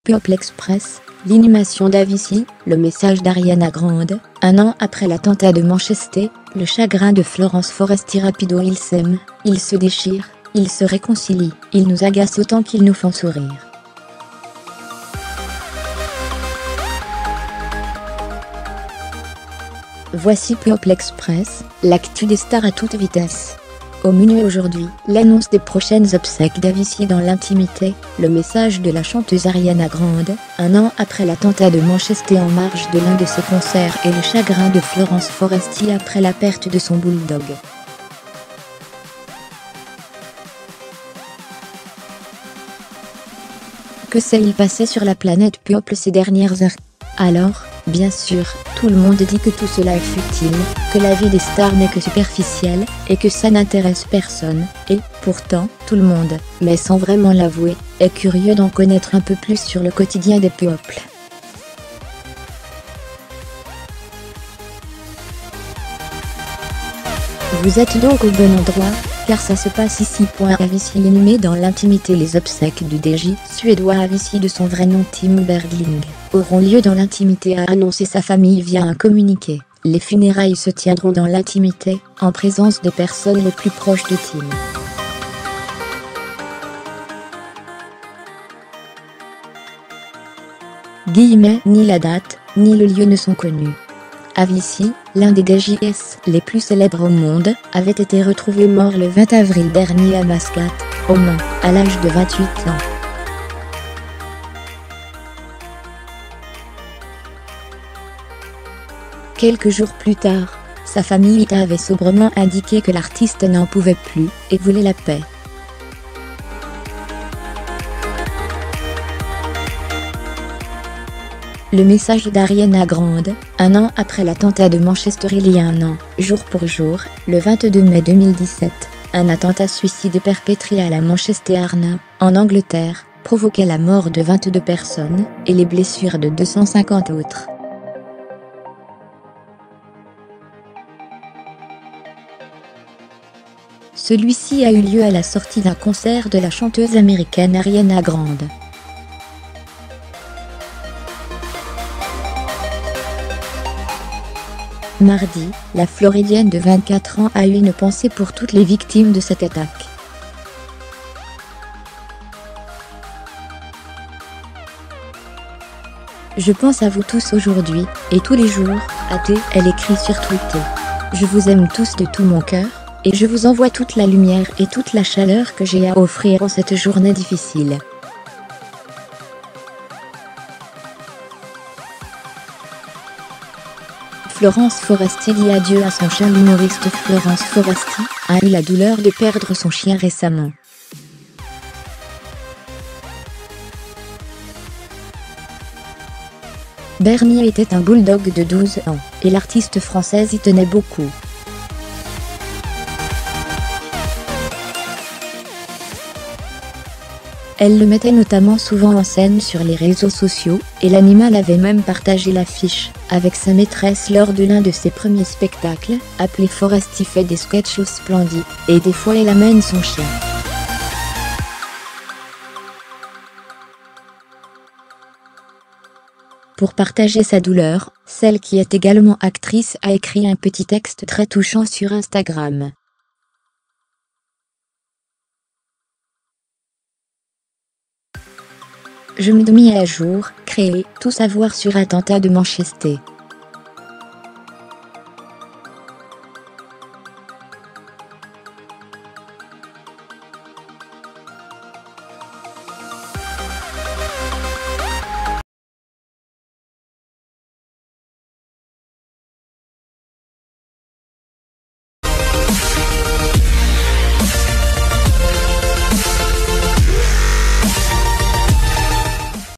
People Express, l'inhumation d'Avicii, le message d'Ariana Grande, 1 an après l'attentat de Manchester, le chagrin de Florence Foresti. Rapido. Ils s'aiment, ils se déchirent, ils se réconcilient, ils nous agacent autant qu'ils nous font sourire. Voici People Express, l'actu des stars à toute vitesse. Au menu aujourd'hui, l'annonce des prochaines obsèques d'Avicii dans l'intimité, le message de la chanteuse Ariana Grande, 1 an après l'attentat de Manchester en marge de l'un de ses concerts et le chagrin de Florence Foresti après la perte de son bulldog. Que s'est-il passé sur la planète People ces dernières heures? Alors, bien sûr, tout le monde dit que tout cela est futile, que la vie des stars n'est que superficielle, et que ça n'intéresse personne, et, pourtant, tout le monde, mais sans vraiment l'avouer, est curieux d'en connaître un peu plus sur le quotidien des people. Vous êtes donc au bon endroit, car ça se passe ici. Avicii inhumé dans l'intimité. Les obsèques du DJ suédois Avicii, de son vrai nom Tim Bergling, auront lieu dans l'intimité, a annoncé sa famille via un communiqué. Les funérailles se tiendront dans l'intimité, en présence des personnes les plus proches de Tim. Ni la date, ni le lieu ne sont connus. Avicii, l'un des DJs les plus célèbres au monde, avait été retrouvé mort le 20 avril dernier à Mascate, au Maine, à l'âge de 28 ans. Quelques jours plus tard, sa famille avait sobrement indiqué que l'artiste n'en pouvait plus et voulait la paix. Le message d'Ariana Grande, 1 an après l'attentat de Manchester. Il y a 1 an, jour pour jour, le 22 mai 2017, un attentat suicide perpétré à la Manchester, en Angleterre, provoquait la mort de 22 personnes et les blessures de 250 autres. Celui-ci a eu lieu à la sortie d'un concert de la chanteuse américaine Ariana Grande. Mardi, la Floridienne de 24 ans a eu une pensée pour toutes les victimes de cette attaque. Je pense à vous tous aujourd'hui, et tous les jours, a-t-elle écrit sur Twitter. Je vous aime tous de tout mon cœur, et je vous envoie toute la lumière et toute la chaleur que j'ai à offrir en cette journée difficile. Florence Foresti dit adieu à son chien. L'humoriste Florence Foresti a eu la douleur de perdre son chien récemment. Bernie était un bulldog de 12 ans, et l'artiste française y tenait beaucoup. Elle le mettait notamment souvent en scène sur les réseaux sociaux, et l'animal avait même partagé l'affiche avec sa maîtresse lors de l'un de ses premiers spectacles, appelé Foresti fait des sketchs splendides, et des fois elle amène son chien. Pour partager sa douleur, celle qui est également actrice a écrit un petit texte très touchant sur Instagram. Je me mis à jour, créer, tout savoir sur l'attentat de Manchester.